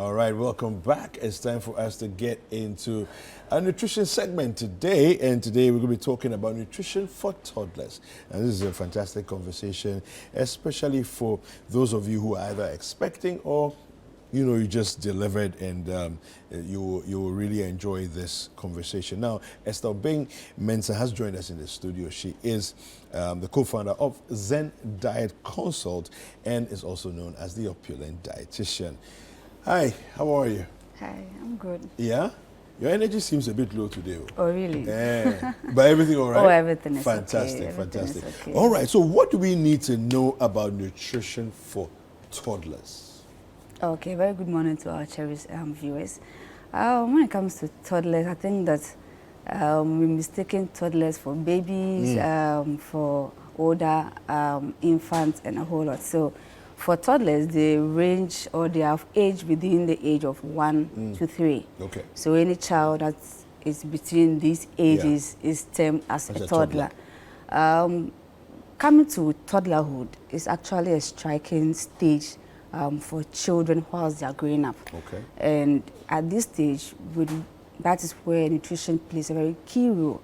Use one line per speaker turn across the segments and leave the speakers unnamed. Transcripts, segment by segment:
All right, welcome back. It's time for us to get into our nutrition segment today. And today we're going to be talking about nutrition for toddlers. And this is a fantastic conversation, especially for those of you who are either expecting or you just delivered, and you will really enjoy this conversation. Now, Esther Bing Mensah has joined us in the studio. She is the co-founder of Zen Diet Consult and is also known as the Opulent Dietitian. Hi, how are you?
Hi, I'm good.
Yeah? Your energy seems a bit low today.
Oh, really?
Yeah. But everything all right?
Oh, everything is
fantastic,
okay.
fantastic.
Is okay.
All right, so what do we need to know about nutrition for toddlers?
Okay, very good morning to our cherished viewers. When it comes to toddlers, I think that we're mistaking toddlers for babies, for older infants, and a whole lot. So for toddlers, they range or they have age within the age of 1 to 3.
Okay.
So any child that is between these ages is termed as a toddler. Coming to toddlerhood is actually a striking stage for children whilst they are growing up.
Okay.
And at this stage, that is where nutrition plays a very key role,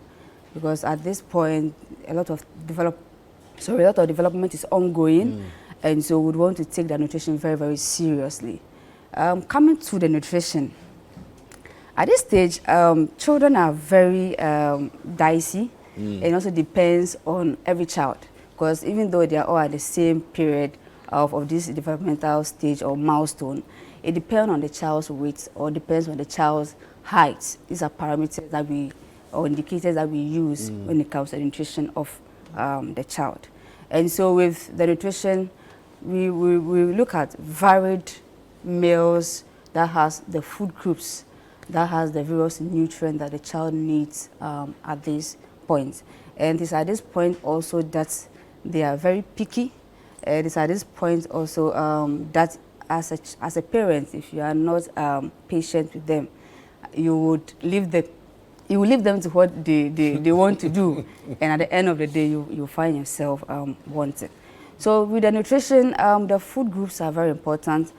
because at this point, a lot of development is ongoing, and so we would want to take the nutrition very, very seriously. Coming to the nutrition, at this stage, children are very dicey, and also depends on every child, because even though they are all at the same period of this developmental stage or milestone, it depends on the child's weight or depends on the child's height. These are parameters that or indicators that we use when it comes to the nutrition of the child. And so with the nutrition, we look at varied meals that has the food groups, that has the various nutrients that the child needs at this point. And it's at this point also that they are very picky. It's at this point also that as a parent, if you are not patient with them, you would leave them to what they want to do, and at the end of the day, you find yourself wanting. So with the nutrition, the food groups are very important: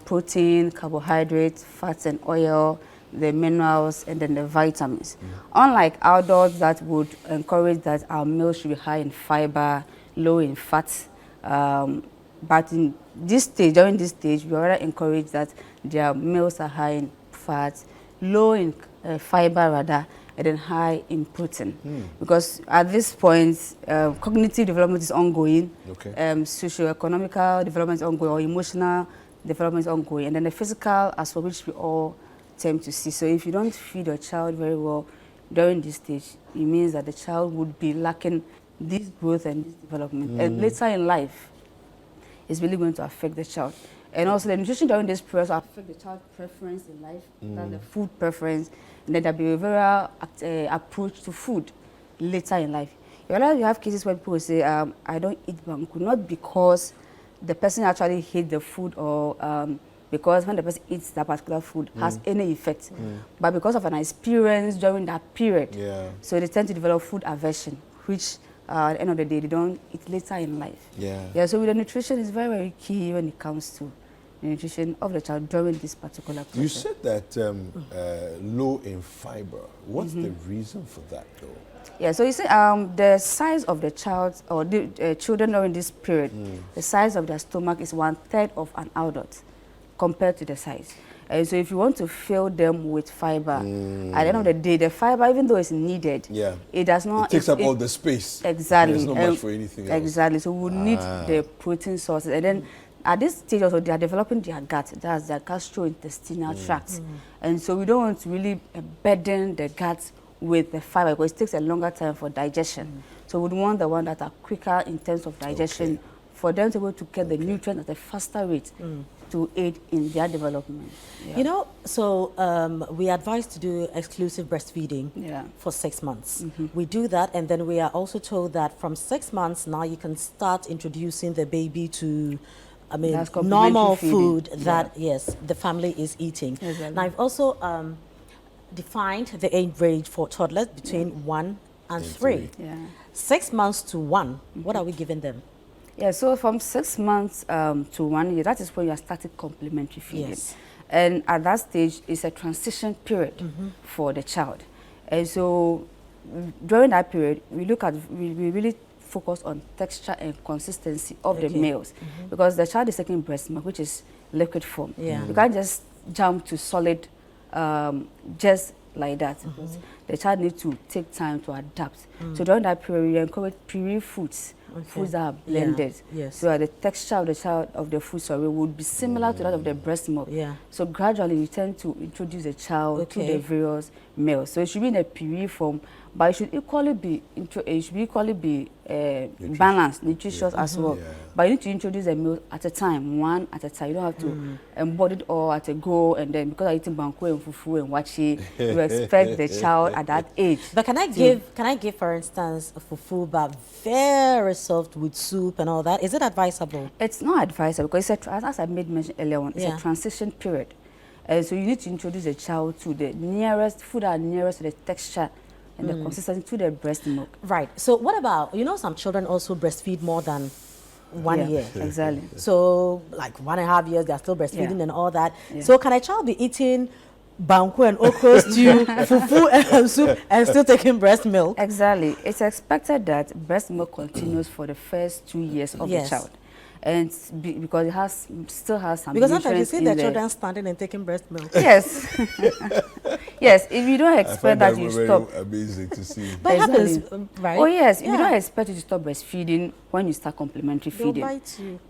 protein, carbohydrates, fats and oil, the minerals, and then the vitamins. Unlike adults that would encourage that our meals should be high in fiber, low in fats. But in this stage, during this stage, we rather encourage that their meals are high in fat, low in fiber rather, and then high in protein. Because at this point, cognitive development is ongoing, socio-economical development is ongoing, or emotional development is ongoing, and then the physical as well, which we all tend to see. So if you don't feed your child very well during this stage, it means that the child would be lacking this growth and this development. And later in life, it's really going to affect the child. And also the nutrition during this period will affect the child's preference in life, that's the food preference, and then the behavioral approach to food later in life. You have cases where people say, I don't eat banku, not because the person actually hates the food or because when the person eats that particular food has any effect, but because of an experience during that period. So they tend to develop food aversion, which at the end of the day, they don't eat later in life. So with the nutrition, is very, very key when it comes to the nutrition of the child during this particular process.
You said that low in fiber. What's the reason for that, though?
So you see, the size of the child or the children during this period, the size of their stomach is 1/3 of an adult compared to the size. And so if you want to fill them with fiber, at the end of the day, the fiber, even though it's needed, it does not...
It takes up all the space.
Exactly.
There's not much for anything else.
Exactly. So we need the protein sources. And then at this stage also, they are developing their gut. That's their gastrointestinal tract. And so we don't want to really burden the gut with the fiber because it takes a longer time for digestion. So we want the one that are quicker in terms of digestion for them to be able to get the nutrients at a faster rate to aid in their development.
You know, so we advise to do exclusive breastfeeding for 6 months. We do that, and then we are also told that from 6 months now you can start introducing the baby to normal food that, yes, the family is eating. Now, I've also defined the age range for toddlers between 1 and 3. 6 months to 1, what are we giving them?
So from 6 months to 1 year, that is when you are starting complementary feeding. And at that stage, it's a transition period for the child. And so during that period, we really focus on texture and consistency of the meals, because the child is taking breast milk, which is liquid form. You can't just jump to solid just like that. Because the child needs to take time to adapt. So during that period, we encourage puree foods. Foods that are blended, so that the texture of the child of the food would be similar to that of the breast milk. So gradually you tend to introduce the child to the various meals. So it should be in a puree form, but it should equally be balanced, nutritious as well. But you need to introduce the meal at a time, one at a time. You don't have to embody it all at a go, and then because I'm eating banku and fufu and wachi, you expect the child at that age.
But can I give, for instance, a fufu, but very soft with soup and all that? Is it advisable?
It's not advisable, because it's as I made mention earlier on, it's a transition period. So you need to introduce the child to the nearest food that are nearest to the texture and the consistency to the breast milk.
Right. So what about, some children also breastfeed more than 1 year.
Exactly.
So like 1.5 years, they're still breastfeeding and all that. So can a child be eating banku and okra stew, fufu and soup, and still taking breast milk?
Exactly. It's expected that breast milk continues for the first 2 years of the child. And because it still has some
because sometimes you see the
there.
children standing and taking breast milk.
Yes. Yes, if you don't expect that you stop.
Amazing to see.
But happens, right?
Oh yes, you don't expect you to stop breastfeeding when you start complementary feeding.
They'll bite you.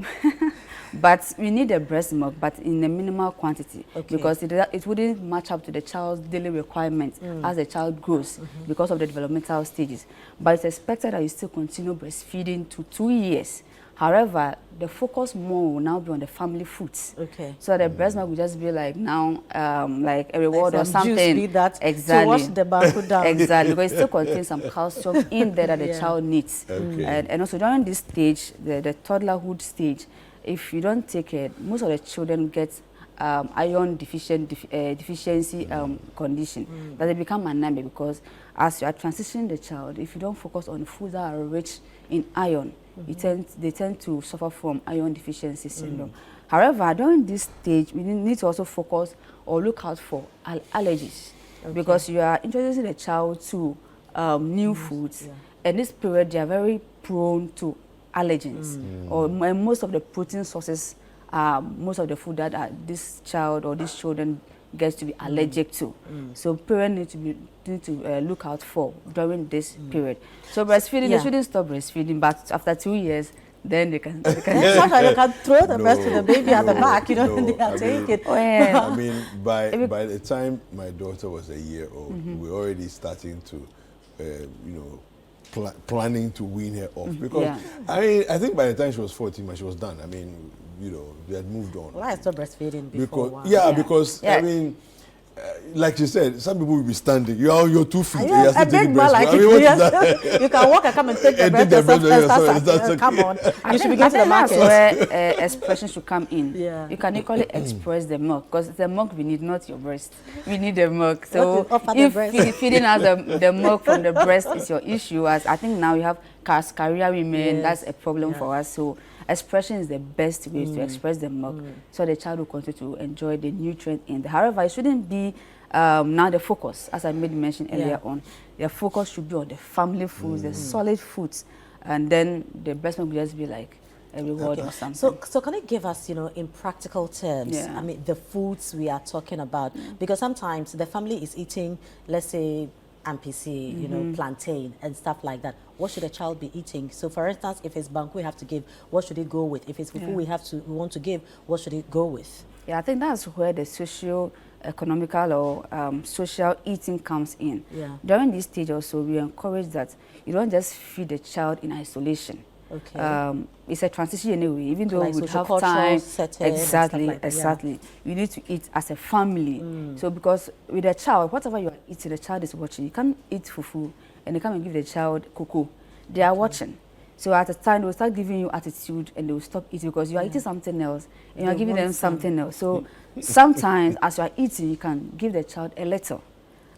But we need the breast milk, but in a minimal quantity, because it wouldn't match up to the child's daily requirements as the child grows because of the developmental stages. But it's expected that you still continue breastfeeding to 2 years. However, the focus more will now be on the family foods. So the breast milk will just be like now, like a reward or something.
Juice, that
exactly.
To wash the banku down.
Exactly, because it still contains some calcium in there that the child needs. And also during this stage, the toddlerhood stage, if you don't take it, most of the children get iron deficiency condition, that they become anemic, because as you are transitioning the child, if you don't focus on foods that are rich in iron, they tend to suffer from iron deficiency syndrome. However, during this stage, we need to also focus or look out for allergies, because you are introducing the child to new foods, and this period they are very prone to allergens, or most of the protein sources, most of the food that this child or these children gets to be allergic to. So parents need to look out for during this period. So breastfeeding, they shouldn't stop breastfeeding, but after 2 years, then they can
they can throw the breast to the baby at the back, they are taking it.
I mean, by the time my daughter was a year old, we were already starting to, planning to wean her off. Because, I mean, I think by the time she was 14, she was done. I mean, we had moved on.
Well, I stopped breastfeeding before.
Because I mean, like you said, some people will be standing. You're 2 feet.
You're a big man like you can walk and come and take the breast. Come on, you should be going to the market.
That's where expression should come in. You can equally express the milk, because the milk we need, not your breast. We need the milk. So if feeding us the milk from the breast is your issue, as I think now you have career women, that's a problem for us. So expression is the best way to express the milk, so the child will continue to enjoy the nutrient in there. However, it shouldn't be now the focus, as I made mention earlier on. The focus should be on the family foods, the solid foods, and then the breast milk will just be like a reward or something.
So can you give us, in practical terms, I mean, the foods we are talking about? Because sometimes the family is eating, let's say, ampisi, plantain and stuff like that. What should a child be eating? So, for instance, if it's banku we have to give, what should it go with? If it's fufu we want to give, what should it go with?
I think that's where the socio-economical or social eating comes in. During this stage also, we encourage that you don't just feed the child in isolation. It's a transition anyway, even though we have time. Exactly. You need to eat as a family. So because with a child, whatever you are eating, the child is watching. You can't eat fufu and you come and give the child cocoa. They are watching. So at a time, they will start giving you attitude and they will stop eating, because you are eating something else and you are giving them something else. So sometimes as you are eating, you can give the child a little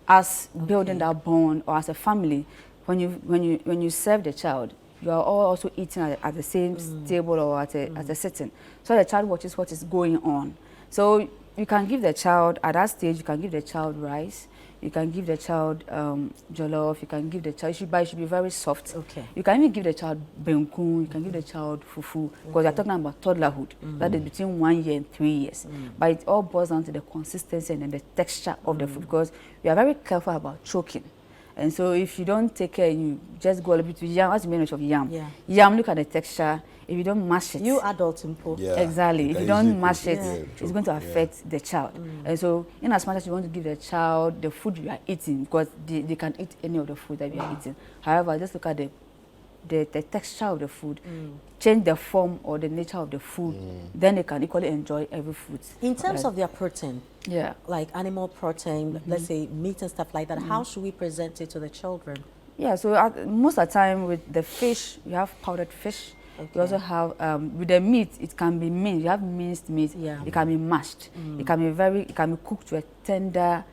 as building that bond, or as a family. When you serve the child, you are all also eating at the same table or at a sitting. So the child watches what is going on. So you can give the child, at that stage, you can give the child rice, you can give the child jollof, you can give the child, it should be very soft.
Okay.
You can even give the child benkun, you can give the child fufu, because you're talking about toddlerhood, that is between 1 year and 3 years. But it all boils down to the consistency and then the texture of the food, because we are very careful about choking. And so if you don't take care, you just go a little bit to yam, as you mentioned of yam.
Yeah.
Yam, look at the texture. If you don't mash it.
You adults import.
Yeah.
Exactly. If you don't mash it,
true.
it's going to affect the child. And so in as much as you want to give the child the food you are eating, because they can eat any of the food that you are eating. However, just look at the texture of the food, change the form or the nature of the food, then they can equally enjoy every food.
In terms of their protein, like animal protein, let's say meat and stuff like that, how should we present it to the children?
Yeah, so most of the time with the fish, you have powdered fish. Okay. You also have, with the meat, it can be minced. You have minced meat. Yeah. It can be mashed. It can be cooked to a tender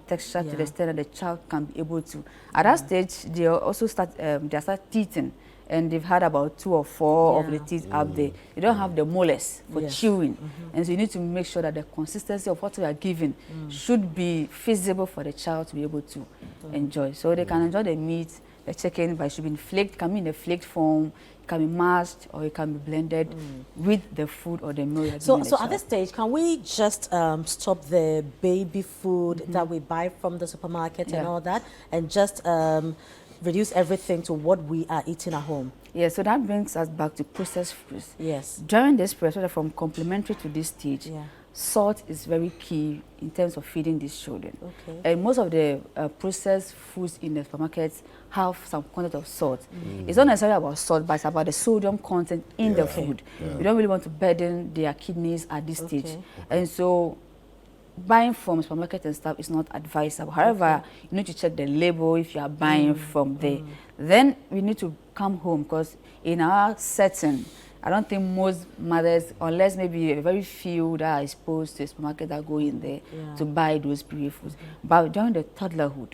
texture to the extent that the child can be able to. At that stage, they also start teething, and they've had about 2 or 4 of the teeth up there. You don't have the molars for chewing, and so you need to make sure that the consistency of what we are giving should be feasible for the child to be able to enjoy. So they can enjoy the meat, the chicken, but it should be flaked. It can be in a flaked form. It can be mashed or it can be blended with the food or the meal.
So at this stage, can we just stop the baby food that we buy from the supermarket and all that, and just reduce everything to what we are eating at home?
Yeah, so that brings us back to processed foods.
Yes.
During this period, from complementary to this stage, salt is very key in terms of feeding these children. Okay. And most of the processed foods in the supermarkets have some content of salt. It's not necessarily about salt, but it's about the sodium content in the food. We don't really want to burden their kidneys at this stage. And so buying from supermarket and stuff is not advisable. However, you need to check the label if you are buying from there. Then we need to come home, because in our setting, I don't think most mothers, unless maybe a very few that are exposed to a supermarket, that go in there to buy those period foods. But during the toddlerhood,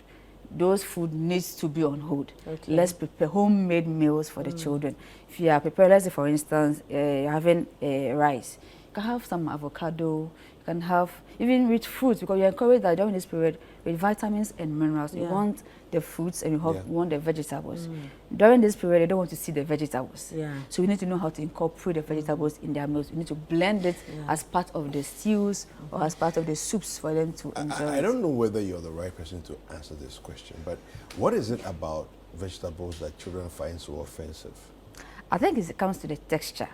those food needs to be on hold. Let's prepare homemade meals for the children. If you are preparing, let's say for instance, you're having rice, you can have some avocado, you can have even rich fruits, because you encourage that during this period with vitamins and minerals. You want the fruits and you want the vegetables. During this period, they don't want to see the vegetables. So we need to know how to incorporate the vegetables in their meals. We need to blend it as part of the stews or as part of the soups for them to enjoy.
I don't know whether you're the right person to answer this question, but what is it about vegetables that children find so offensive? I
think it comes to the texture.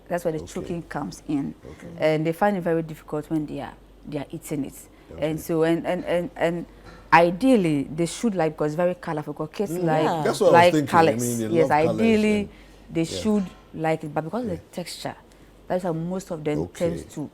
That's where the choking comes in. And they find it very difficult when they are eating it. And so, and ideally, they should like, because it's very colorful, because kids like colors. I mean, yes, ideally, they should like it, but because of the texture, that's how most of them tend to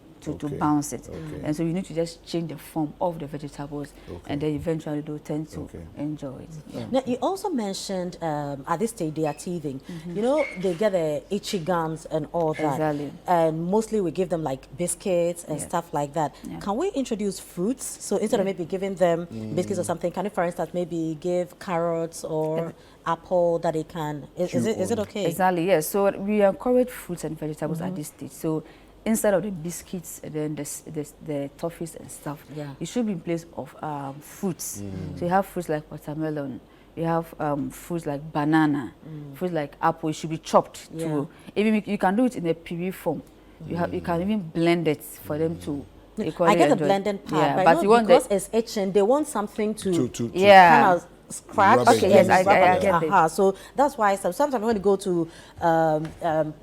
bounce it. And so you need to just change the form of the vegetables, and then eventually they'll tend to enjoy it.
Now, you also mentioned at this stage they are teething. You know, they get the itchy gums and all that. And mostly we give them like biscuits and stuff like that. Can we introduce fruits? So instead of maybe giving them biscuits or something, can you, for instance, maybe give carrots or apple that they can? Is it okay?
Exactly, yes. So we encourage fruits and vegetables at this stage. So instead of the biscuits and then the toffees and stuff, it should be in place of fruits. So you have fruits like watermelon, you have fruits like banana, fruits like apple. It should be chopped too. Even you can do it in a puree form. You can even blend it for them to.
I get the blending part, but you want because it's itching, they want something to kind of scratch.
Yes, I get it.
So that's why sometimes when you go to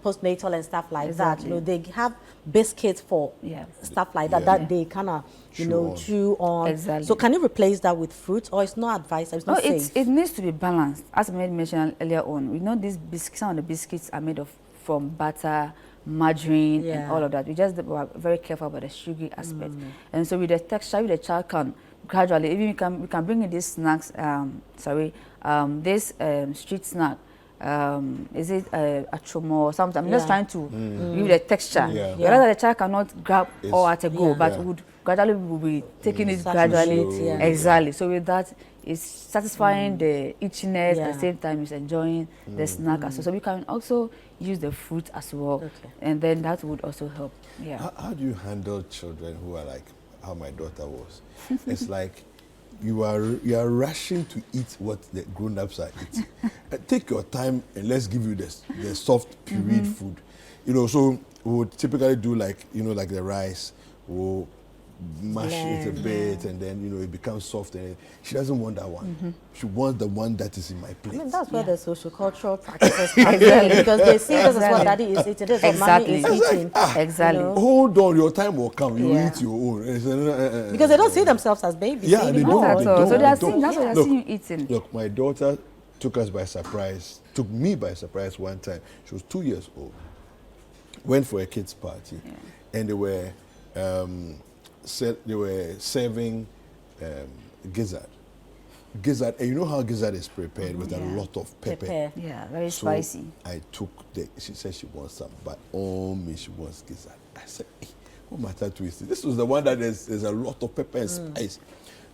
postnatal and stuff like that, you know, they have biscuits for stuff like that that they kind of chew on. So can you replace that with fruit, or it's not advised? It's not safe?
It needs to be balanced. As I mentioned earlier on, we know these biscuits. Some of the biscuits are made from butter, margarine, and all of that. We just are very careful about the sugary aspect. And so with the texture, the child can gradually, even we can bring in these snacks. This street snack. Is it a chomo or something? I'm just trying to give the texture. The child cannot grab all at a go, but would gradually will be taking it gradually. Exactly. So with that, it's satisfying the itchiness at the same time. It's enjoying the snack as well. So we can also use the fruit as well, and then that would also help.
How do you handle children who are like how my daughter was. It's like you are rushing to eat what the grown-ups are eating. Take your time and let's give you the soft pureed food. You know, so we would typically do like, you know, like the rice, we'll mash it a bit, and then, you know, it becomes soft. And she doesn't want that one. She wants the one that is in my plate.
I mean, that's where the social-cultural practices come in, because they see this is what daddy is eating, this is what mommy is eating.
Exactly.
You know?
Hold on, your time will come. You eat your own.
Because they don't see themselves as babies.
Yeah, they don't.
Not at all. So that's what
Look,
they're seeing you eating.
Look, my daughter took us by surprise, took me by surprise one time. She was 2 years old. Went for a kids' party, and they were serving gizzard. Gizzard, and you know how gizzard is prepared with a lot of pepper.
Yeah, very
So
spicy.
I took she said she wants some, but me she wants gizzard. I said, hey, what matter to it? This was the one that there's a lot of pepper and spice.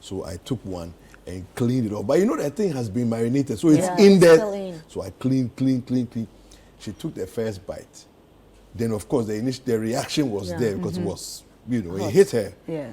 So I took one and cleaned it off. But you know that thing has been marinated, so it's in there. So I clean. She took the first bite. Then of course the reaction was there because it was, you know, it hit her.
Yeah.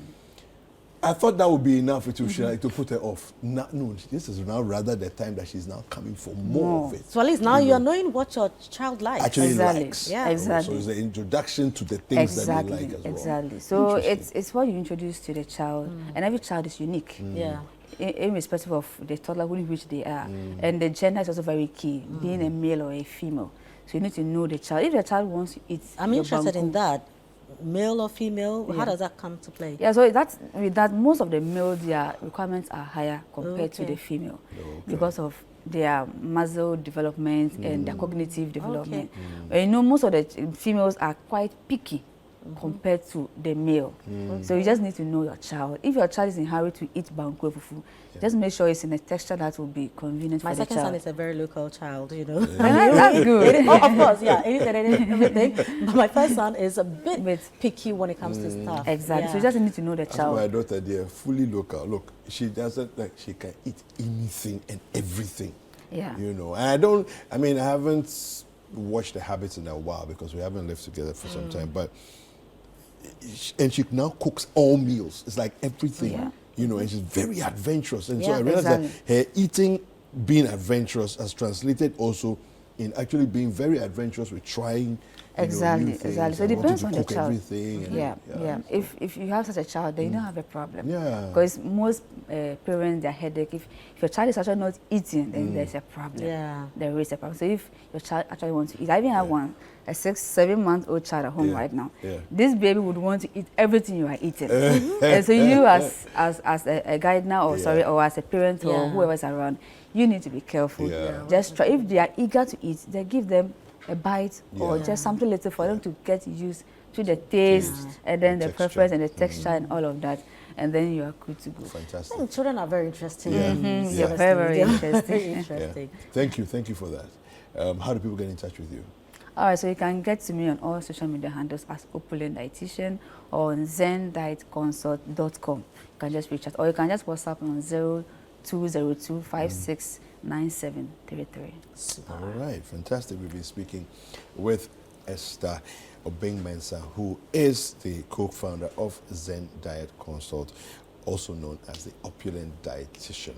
I thought that would be enough to put her off. No, this is now rather the time that she's now coming for more of it.
So at least now you are knowing what your child likes.
Actually likes.
Yeah.
Exactly.
So it's the introduction to the things that they like as well.
Exactly. So it's what you introduce to the child, and every child is unique.
Yeah.
Irrespective of the toddler which they are. And the gender is also very key, being a male or a female. So you need to know the child. If the child wants to eat,
I'm interested in that. Male or female, how does that come to play?
Yeah, so with that, most of the male, their requirements are higher compared to the female because of their muscle development and their cognitive development. You know, most of the females are quite picky compared to the male. So you just need to know your child. If your child is in a hurry to eat banku fufu, just make sure it's in a texture that will be convenient for the child.
My second son is a very local child, you know.
That's good.
Of course, yeah, everything. But my first son is a bit picky when it comes to stuff.
Exactly. So you just need to know the child.
My daughter, they are fully local. Look, she doesn't she can eat anything and everything.
Yeah.
You know, and I haven't watched the habits in a while because we haven't lived together for some time, but and she now cooks all meals. It's like everything, you know, and she's very adventurous. And so I realized that her eating, being adventurous, has translated also in actually being very adventurous with trying.
Exactly. So it depends on the child.
Everything.
If you have such a child, then you don't have a problem.
Yeah.
Because most parents, their headache, if your child is actually not eating, then there's a problem.
Yeah.
There is a problem. So if your child actually wants to eat, I even have one, a 6-7-month-old child at home right now.
Yeah.
This baby would want to eat everything you are eating. And so you as a gardener or or as a parent or whoever is around, you need to be careful. Just try. If they are eager to eat, then give them a bite or just something little for them to get used to the taste and then the preference and the texture and all of that, and then you are good to go.
Fantastic.
I think children are very interesting.
You're very
interesting.
Thank you for that. How do people get in touch with you?
All right, so you can get to me on all social media handles as Opulent Dietitian or on zendietconsult.com. You can just reach out, or you can just WhatsApp on 0202 569733.
All right, fantastic. We've been speaking with Esther Obeng-Mensah, who is the co-founder of Zen Diet Consult, also known as the Opulent Dietitian.